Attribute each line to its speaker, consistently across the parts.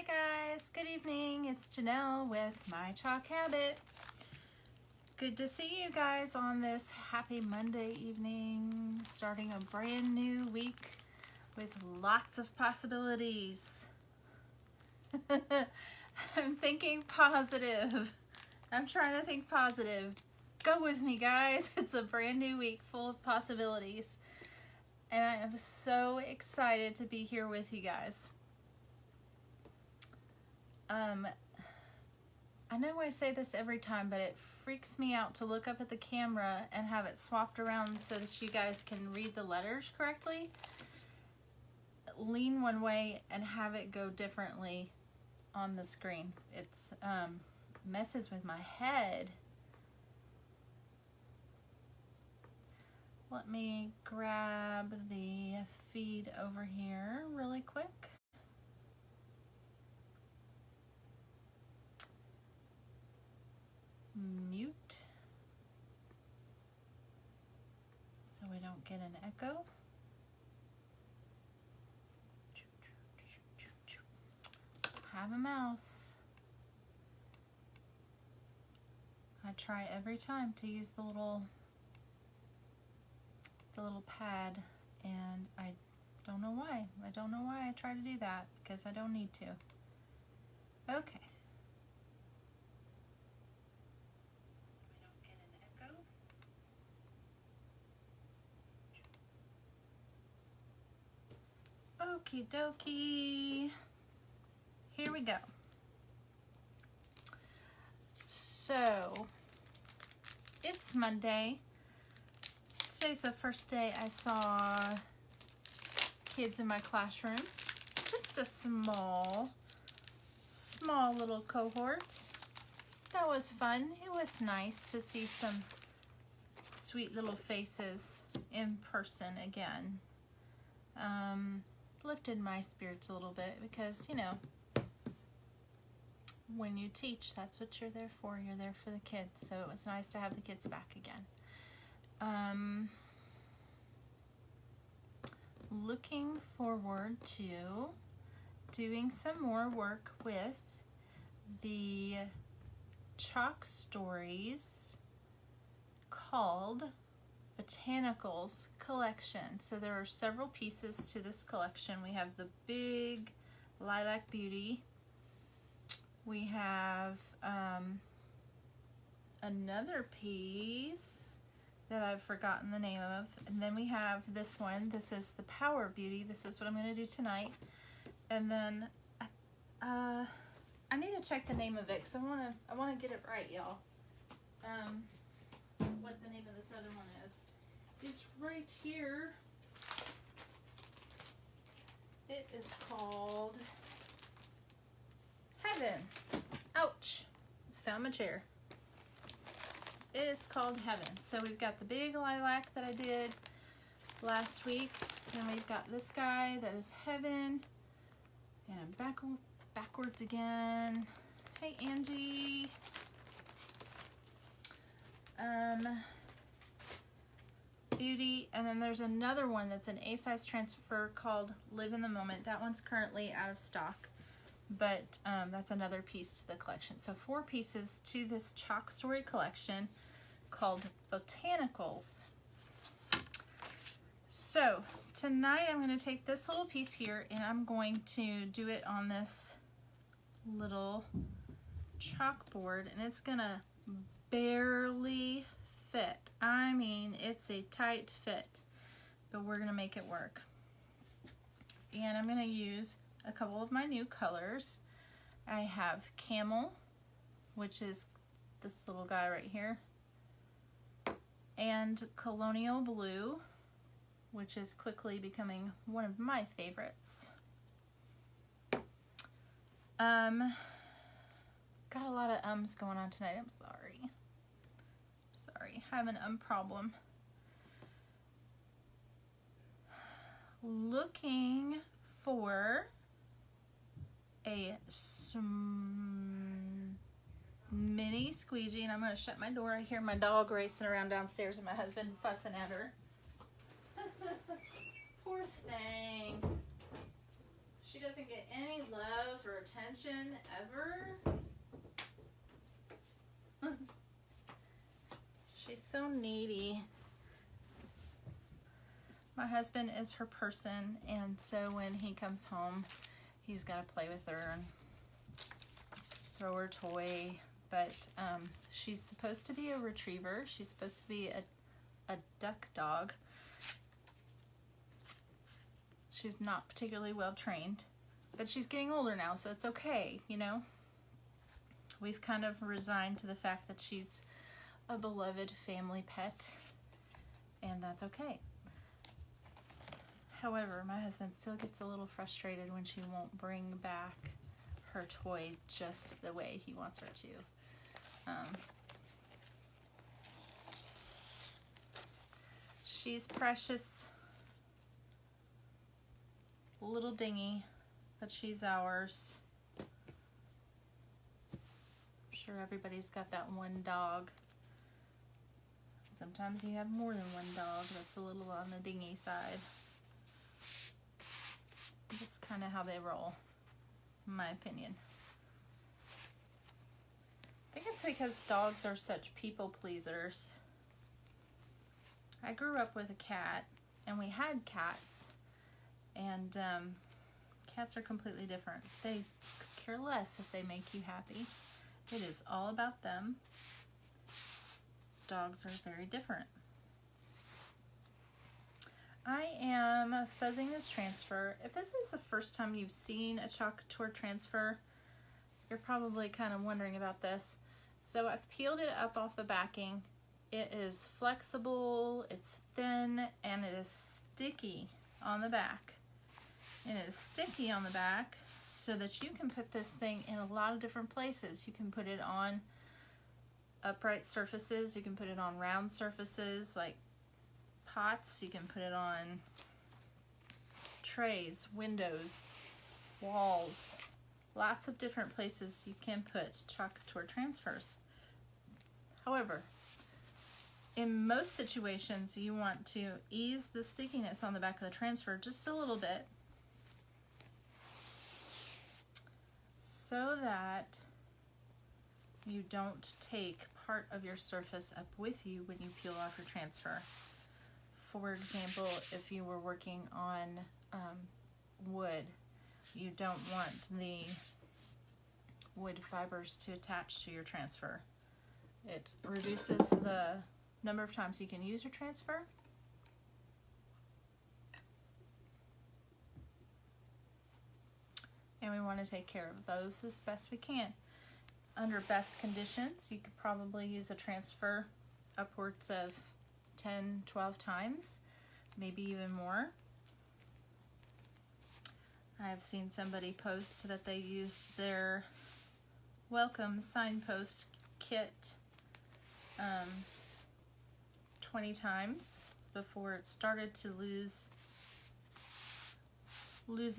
Speaker 1: Hi guys, good evening. It's Janelle with My Chalk Habit. Good to see you guys on this happy Monday evening, starting a brand new week with lots of possibilities. I'm thinking positive. I'm trying to think positive. Go with me, guys. It's a brand new week full of possibilities. And I am so excited to be here with you guys. I know I say this every time, but it freaks me out to look up at the camera and have it swapped around so that you guys can read the letters correctly. Lean one way and have it go differently on the screen. It's messes with my head. Let me grab the feed over here really quick. Mute so we don't get an echo. Have a mouse. I try every time to use the little pad, and I don't know why. I don't know why I try to do that, because I don't need to. Okay. Okie dokie. Here we go. So, it's Monday. Today's the first day I saw kids in my classroom. Just a small little cohort. That was fun. It was nice to see some sweet little faces in person again. Lifted my spirits a little bit because, you know, when you teach, that's what you're there for. You're there for the kids. So it was nice to have the kids back again. Looking forward to doing some more work with the chalk stories called Botanicals collection. So there are several pieces to this collection. We have the big Lilac Beauty. We have another piece that I've forgotten the name of, and then we have this one. This is the Power Beauty. This is what I'm going to do tonight. And then I need to check the name of it because I want to get it right, y'all. What the name of this other one is. It's right here. It is called Heaven. Ouch. Found my chair. It is called Heaven. So we've got the big lilac that I did last week. Then we've got this guy that is Heaven. And I'm backwards again. Hey, Angie. Beauty, and then there's another one that's an A-size transfer called Live in the Moment. That one's currently out of stock, but that's another piece to the collection. So 4 pieces to this chalk story collection called Botanicals. So tonight I'm going to take this little piece here and I'm going to do it on this little chalkboard, and it's going to barely fit. I mean, it's a tight fit, but we're gonna make it work. And I'm gonna use a couple of my new colors. I have Camel, which is this little guy right here, and Colonial Blue, which is quickly becoming one of my favorites. Got a lot of ums going on tonight. I'm sorry. I have an problem. Looking for a mini squeegee, and I'm going to shut my door. I hear my dog racing around downstairs and my husband fussing at her. Poor thing. She doesn't get any love or attention ever. She's so needy. My husband is her person, and so when he comes home, he's got to play with her and throw her toy. But she's supposed to be a retriever. She's supposed to be a duck dog. She's not particularly well trained, but she's getting older now, so it's okay, you know. We've kind of resigned to the fact that she's a beloved family pet, and that's okay. However, my husband still gets a little frustrated when she won't bring back her toy just the way he wants her to. She's precious little dingy, but she's ours. I'm sure everybody's got that one dog. Sometimes you have more than one dog that's a little on the dingy side. That's kind of how they roll, in my opinion. I think it's because dogs are such people pleasers. I grew up with a cat, and we had cats, and cats are completely different. They could care less if they make you happy. It is all about them. Dogs are very different. I am fuzzing this transfer. If this is the first time you've seen a Couture transfer, you're probably kind of wondering about this. So I've peeled it up off the backing. It is flexible, it's thin, and it is sticky on the back. It is sticky on the back so that you can put this thing in a lot of different places. You can put it on upright surfaces, you can put it on round surfaces like pots, you can put it on trays, windows, walls, lots of different places you can put Couture transfers. However, in most situations you want to ease the stickiness on the back of the transfer just a little bit so that you don't take part of your surface up with you when you peel off your transfer. For example, if you were working on wood, you don't want the wood fibers to attach to your transfer. It reduces the number of times you can use your transfer. And we want to take care of those as best we can. Under best conditions, you could probably use a transfer upwards of 10, 12 times, maybe even more. I've seen somebody post that they used their welcome signpost kit 20 times before it started to lose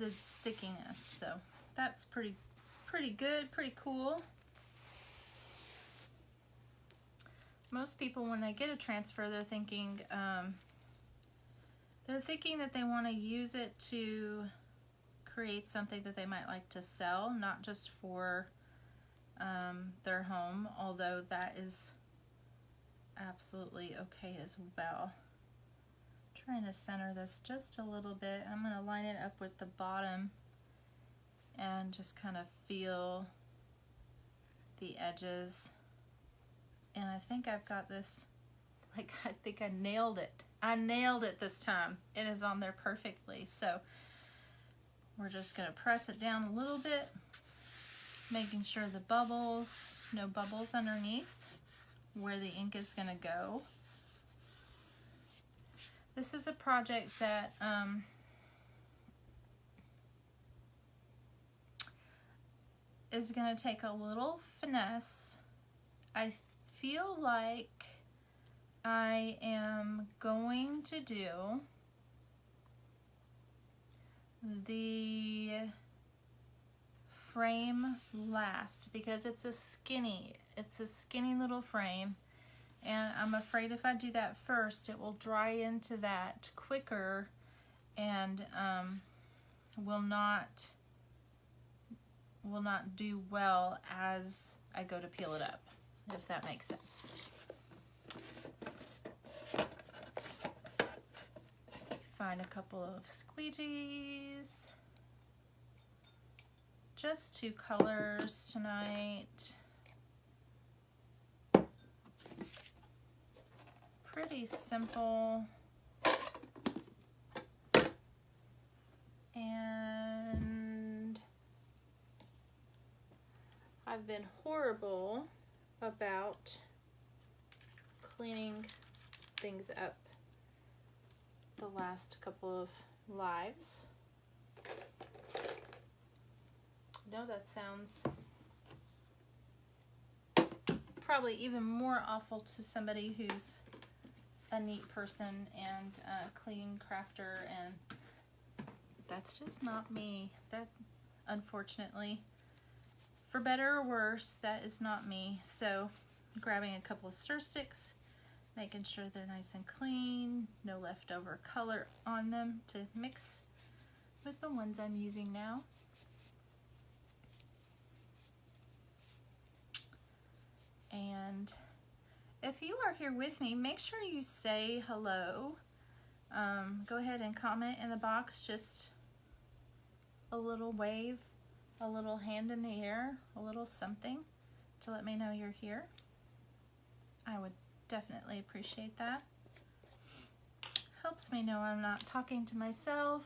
Speaker 1: its stickiness. So that's pretty good, pretty cool. Most people, when they get a transfer, they're thinking that they want to use it to create something that they might like to sell, not just for their home, although that is absolutely okay as well. Trying to center this just a little bit. I'm going to line it up with the bottom and just kind of feel the edges. And I think I've got this, like, I think I nailed it. I nailed it this time. It is on there perfectly. So we're just going to press it down a little bit, making sure the bubbles, no bubbles underneath where the ink is going to go. This is a project that is going to take a little finesse. I feel like I am going to do the frame last because it's a skinny little frame, and I'm afraid if I do that first it will dry into that quicker and will not will not do well as I go to peel it up, if that makes sense. Find a couple of squeegees. Just 2 colors tonight. Pretty simple. And I've been horrible about cleaning things up the last couple of lives. I know that sounds probably even more awful to somebody who's a neat person and a clean crafter, and that's just not me. That, unfortunately, for better or worse, that is not me. So grabbing a couple of stir sticks, making sure they're nice and clean, no leftover color on them to mix with the ones I'm using now. And if you are here with me, make sure you say hello. Go ahead and comment in the box, just a little wave, a little hand in the air, a little something to let me know you're here. I would definitely appreciate that. Helps me know I'm not talking to myself.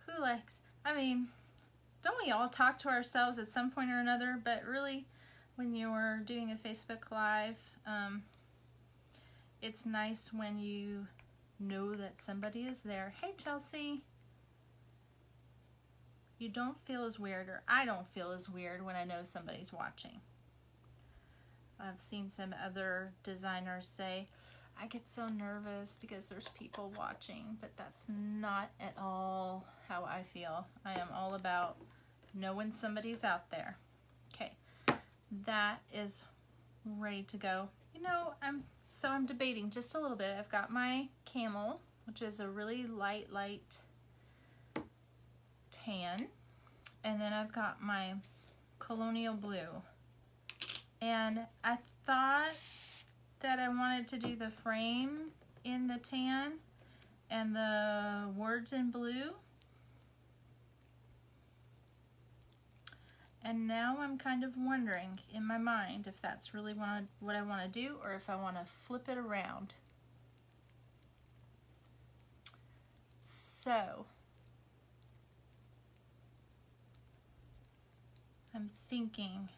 Speaker 1: Who likes, I mean, don't we all talk to ourselves at some point or another? But really, when you're doing a Facebook Live, it's nice when you know that somebody is there. Hey, Chelsea. You don't feel as weird, or I don't feel as weird when I know somebody's watching. I've seen some other designers say, I get so nervous because there's people watching, but that's not at all how I feel. I am all about knowing somebody's out there. Okay, that is ready to go. You know, I'm debating just a little bit. I've got my camel, which is a really light tan, and then I've got my colonial blue. And I thought that I wanted to do the frame in the tan and the words in blue. And now I'm kind of wondering in my mind if that's really what I want to do, or if I want to flip it around. So I'm thinking,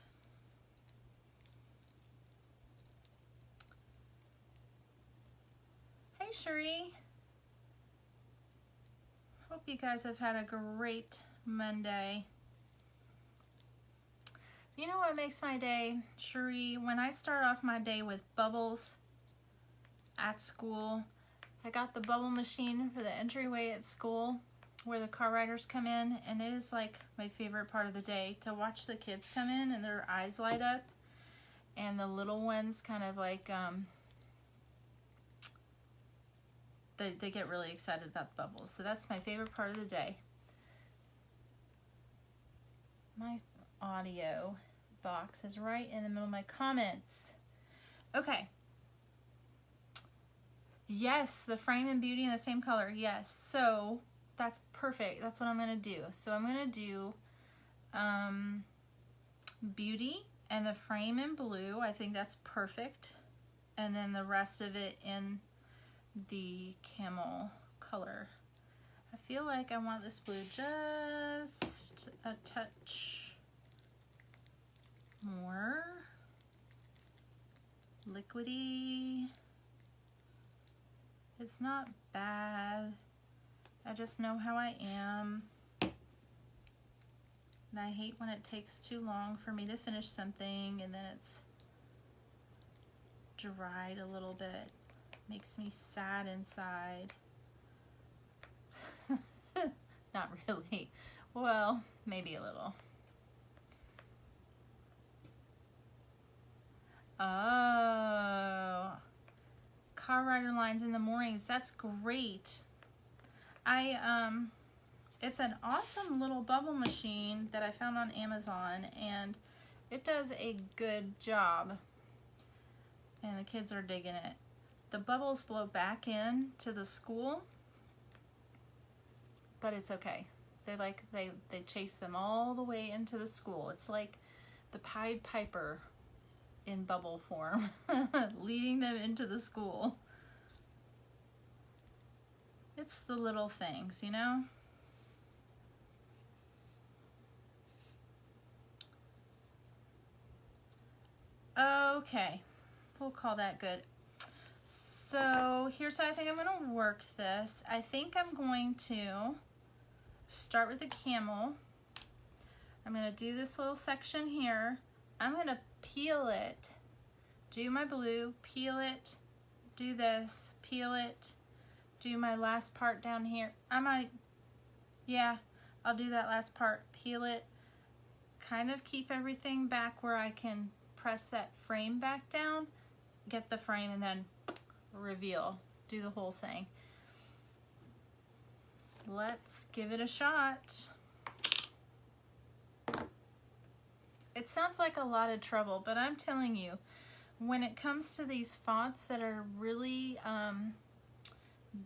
Speaker 1: hey Cherie, hope you guys have had a great Monday. You know what makes my day, Cherie? When I start off my day with bubbles at school, I got the bubble machine for the entryway at school where the car riders come in, and it is like my favorite part of the day to watch the kids come in and their eyes light up, and the little ones kind of like, they get really excited about the bubbles. So that's my favorite part of the day. My audio box is right in the middle of my comments. Okay. Yes, the frame and beauty in the same color. Yes. So that's perfect. That's what I'm going to do. So I'm going to do beauty and the frame in blue. I think that's perfect. And then the rest of it in the camel color. I feel like I want this blue just a touch more liquidy. It's not bad. I just know how I am. And I hate when it takes too long for me to finish something and then it's dried a little bit. Makes me sad inside. Not really. Well, maybe a little. Oh, car rider lines in the mornings. That's great. I It's an awesome little bubble machine that I found on Amazon, and it does a good job. And the kids are digging it. The bubbles blow back in to the school, but it's okay. They chase them all the way into the school. It's like the Pied Piper in bubble form, leading them into the school. It's the little things, you know? Okay, we'll call that good. So here's how I think I'm gonna work this. I think I'm going to start with the camel. I'm gonna do this little section here. I'm gonna peel it, do my blue, peel it, do this, peel it, do my last part down here. I'll do that last part, peel it, kind of keep everything back where I can press that frame back down, get the frame, and then reveal, do the whole thing. Let's give it a shot. It sounds like a lot of trouble, but I'm telling you, when it comes to these fonts that are really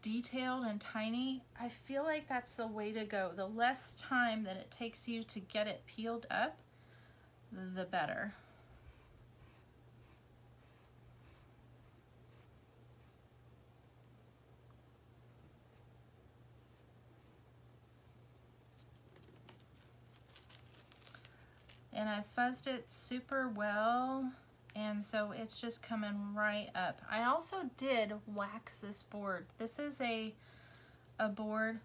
Speaker 1: detailed and tiny, I feel like that's the way to go. The less time that it takes you to get it peeled up, the better. And I fuzzed it super well, and so it's just coming right up. I also did wax this board. This is a board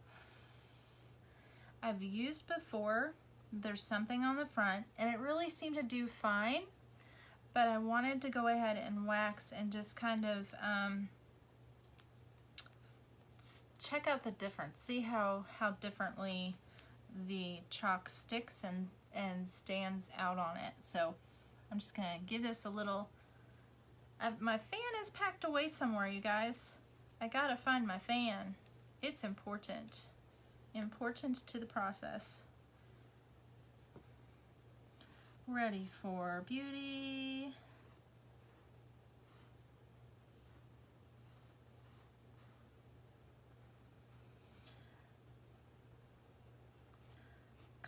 Speaker 1: I've used before. There's something on the front, and it really seemed to do fine, but I wanted to go ahead and wax and just kind of check out the difference, see how differently the chalk sticks and stands out on it. So I'm just gonna give this a little, my fan is packed away somewhere, you guys. I gotta find my fan. It's important to the process. Ready for beauty.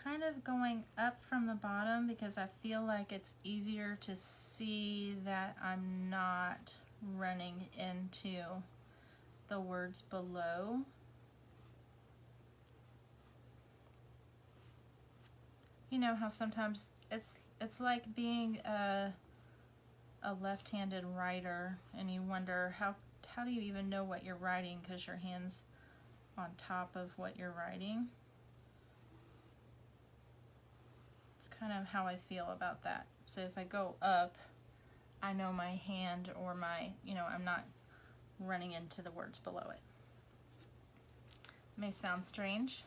Speaker 1: Kind of going up from the bottom because I feel like it's easier to see that I'm not running into the words below. You know how sometimes it's like being a left-handed writer, and you wonder how do you even know what you're writing because your hand's on top of what you're writing. Kind of how I feel about that. So if I go up, I know my hand or my, I'm not running into the words below it. May sound strange.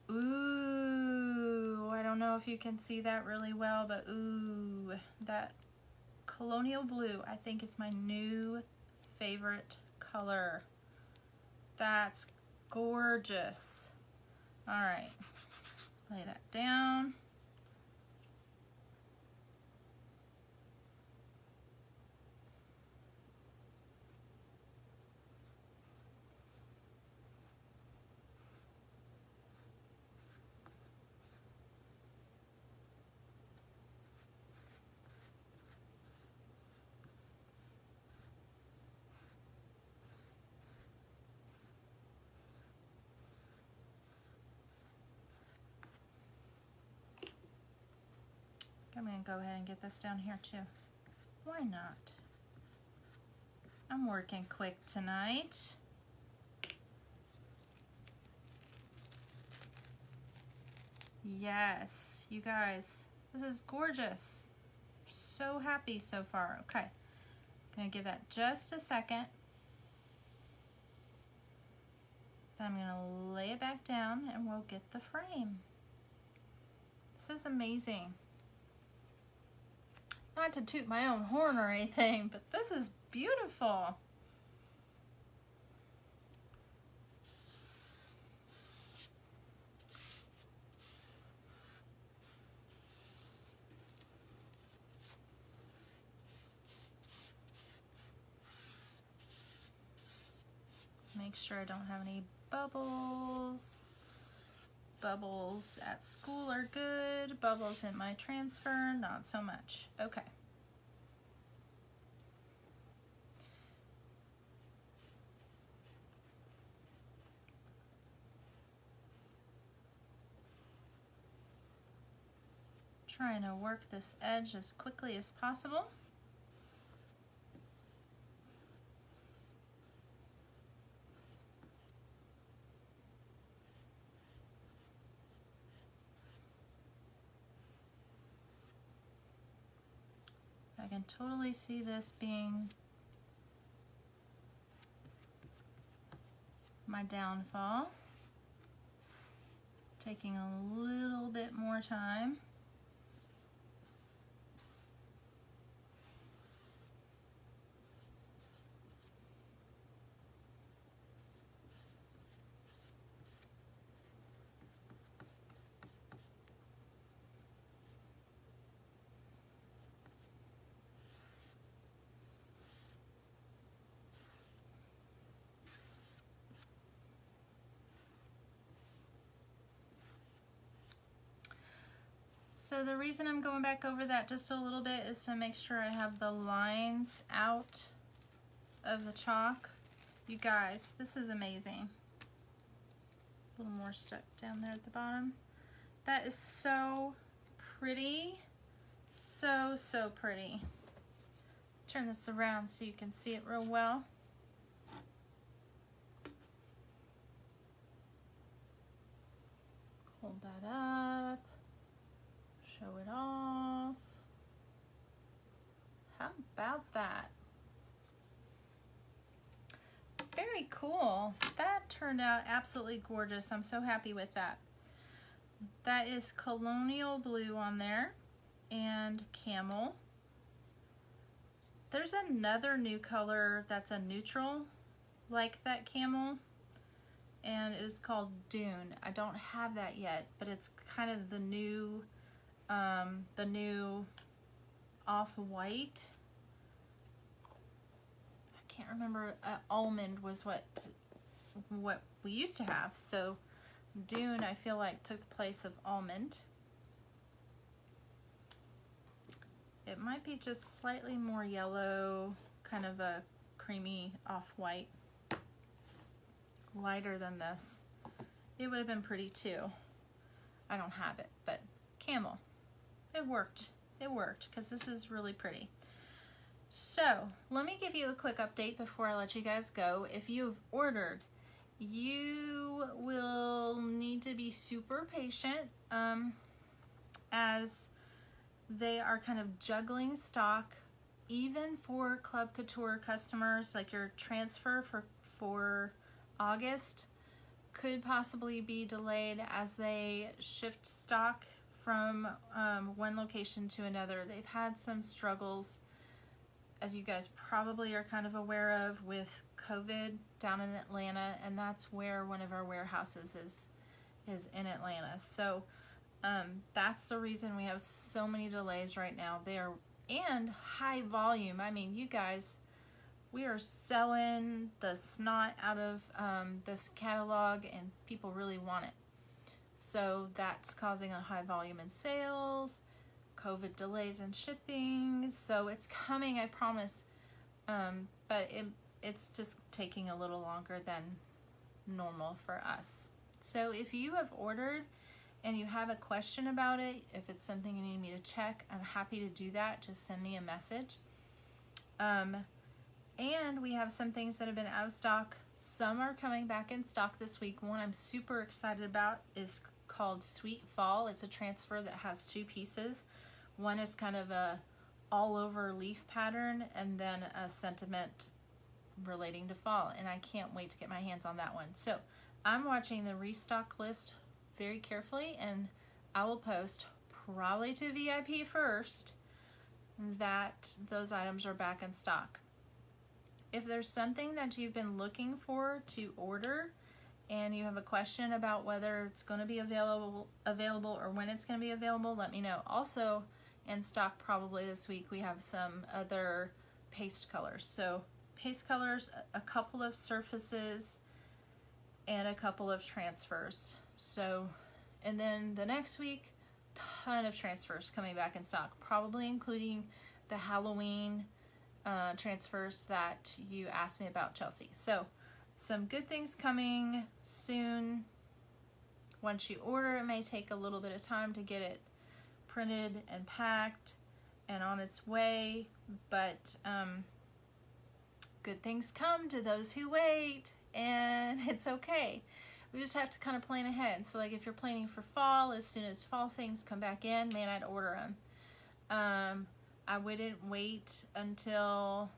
Speaker 1: Ooh, I don't know if you can see that really well, but ooh, that colonial blue, I think it's my new favorite color. That's gorgeous. All right, lay that down. I'm going to go ahead and get this down here too. Why not? I'm working quick tonight. Yes, you guys, this is gorgeous. So happy so far. Okay, gonna give that just a second. Then I'm gonna lay it back down and we'll get the frame. This is amazing. Not to toot my own horn or anything, but this is beautiful. Make sure I don't have any bubbles. Bubbles at school are good. Bubbles in my transfer, not so much. Okay. Trying to work this edge as quickly as possible. I can totally see this being my downfall. Taking a little bit more time. So the reason I'm going back over that just a little bit is to make sure I have the lines out of the chalk. You guys, this is amazing. A little more stuck down there at the bottom. That is so pretty. So, so pretty. Turn this around so you can see it real well. Hold that up. Show it off. How about that? Very cool. That turned out absolutely gorgeous. I'm so happy with that. That is colonial blue on there and camel. There's another new color that's a neutral like that camel, and it is called Dune. I don't have that yet, but it's kind of the new off-white. I can't remember. Almond was what we used to have. So Dune, I feel like, took the place of almond. It might be just slightly more yellow, kind of a creamy off-white, lighter than this. It would have been pretty too. I don't have it, but camel. It worked. It worked because this is really pretty. So let me give you a quick update before I let you guys go. If you've ordered, you will need to be super patient as they are kind of juggling stock, even for Club Couture customers. Like your transfer for August could possibly be delayed as they shift stock from one location to another. They've had some struggles, as you guys probably are kind of aware of, with COVID down in Atlanta, and that's where one of our warehouses is in Atlanta. So that's the reason we have so many delays right now. And high volume. I mean, you guys, we are selling the snot out of this catalog, and people really want it. So that's causing a high volume in sales, COVID delays in shipping. So it's coming, I promise, but it's just taking a little longer than normal for us. So if you have ordered and you have a question about it, if it's something you need me to check, I'm happy to do that. Just send me a message. And we have some things that have been out of stock. Some are coming back in stock this week. One I'm super excited about is called Sweet Fall. It's a transfer that has two pieces. One is kind of a all over leaf pattern, and then a sentiment relating to fall, and I can't wait to get my hands on that one. So I'm watching the restock list very carefully, and I will post, probably to VIP first, that those items are back in stock. If there's something that you've been looking for to order and you have a question about whether it's going to be available or when it's going to be available, let me know. Also in stock probably this week, we have some other paste colors. So paste colors, a couple of surfaces, and a couple of transfers. So, and then the next week, ton of transfers coming back in stock, probably including the Halloween transfers that you asked me about, Chelsea. So some good things coming soon. Once you order, it may take a little bit of time to get it printed and packed and on its way, but good things come to those who wait, and it's okay. We just have to kind of plan ahead. So like if you're planning for fall, as soon as fall things come back in, man, I'd order them. I wouldn't wait until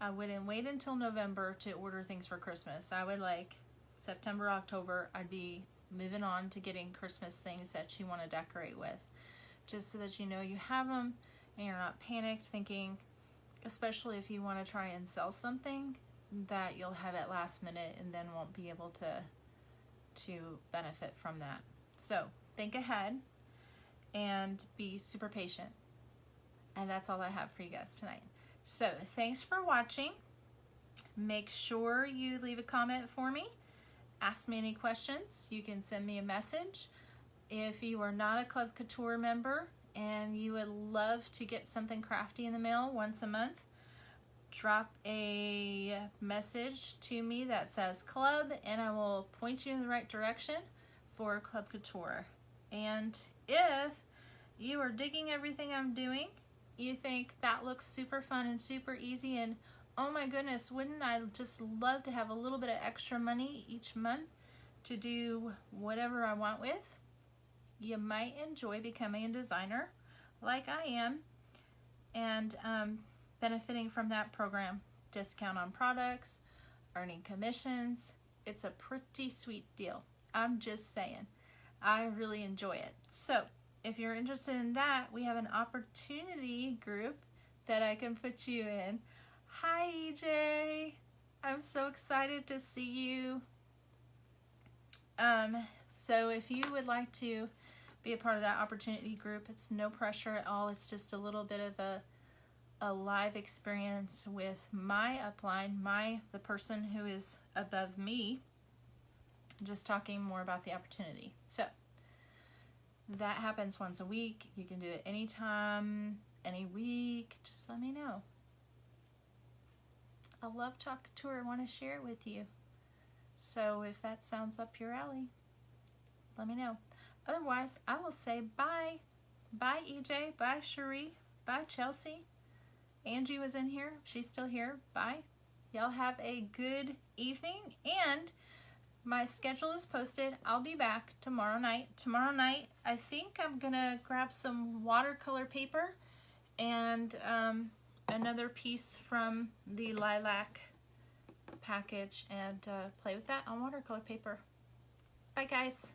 Speaker 1: November to order things for Christmas. I would like September, October, I'd be moving on to getting Christmas things that you want to decorate with, just so that you know you have them and you're not panicked thinking, especially if you want to try and sell something, that you'll have it last minute and then won't be able to benefit from that. So think ahead and be super patient. And that's all I have for you guys tonight. So thanks for watching. Make sure you leave a comment for me. Ask me any questions. You can send me a message. If you are not a Club Couture member and you would love to get something crafty in the mail once a month, drop a message to me that says club, and I will point you in the right direction for Club Couture. And if you are digging everything I'm doing, you think that looks super fun and super easy, and oh my goodness, wouldn't I just love to have a little bit of extra money each month to do whatever I want with, you might enjoy becoming a designer like I am, and benefiting from that program. Discount on products, earning commissions. It's a pretty sweet deal. I'm just saying. I really enjoy it. So if you're interested in that, we have an opportunity group that I can put you in. Hi, EJ. I'm so excited to see you. So if you would like to be a part of that opportunity group, it's no pressure at all. It's just a little bit of a live experience with my upline, the person who is above me, just talking more about the opportunity. So that happens once a week. You can do it anytime, any week. Just let me know. I love Chalk Couture. I want to share it with you. So if that sounds up your alley, let me know. Otherwise, I will say bye. Bye, EJ. Bye, Cherie. Bye, Chelsea. Angie was in here. She's still here. Bye. Y'all have a good evening. And my schedule is posted. I'll be back tomorrow night. Tomorrow night, I think I'm going to grab some watercolor paper and another piece from the lilac package and play with that on watercolor paper. Bye, guys.